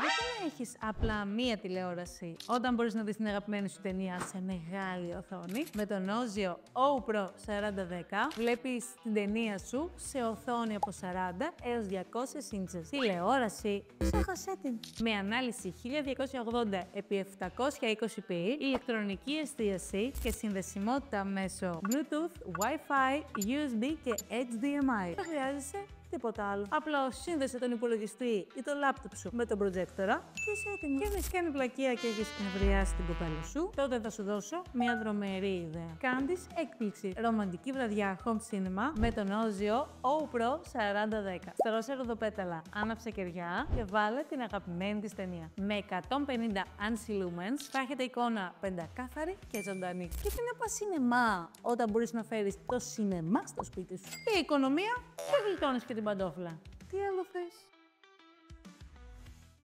Γιατί να έχεις απλά μία τηλεόραση όταν μπορείς να δεις την αγαπημένη σου ταινία σε μεγάλη οθόνη? Με τον Osio O Pro 4010 βλέπεις την ταινία σου σε οθόνη από 40 έως 200 ίντσες. Τηλεόραση, ξέχασέ την. Με ανάλυση 1280x720p, ηλεκτρονική εστίαση και συνδεσιμότητα μέσω Bluetooth, Wi-Fi, USB και HDMI. Δεν χρειάζεσαι τίποτα άλλο. Απλώς σύνδεσε τον υπολογιστή ή το λάπτοπ σου με τον προτζέκτορα και είσαι έτοιμη. Και έχεις κάνει πλακία και έχεις νευριάσει την κοπέλα σου, τότε θα σου δώσω μια δρομερή ιδέα. Κάνεις έκπληξη. Ρομαντική βραδιά home cinema με τον Osio O Pro 4010. Στρώσε ροδοπέταλα, άναψε κεριά και βάλε την αγαπημένη της ταινία. Με 150 ANSI lumens θα έχετε εικόνα πεντακάθαρη και ζωντανή. Και τι να πας σινεμά όταν μπορείς να φέρεις το σινεμά στο σπίτι σου. Και η οικονομία δεν γλιτώνεις και την παντόφλα. Τι άλλο θες?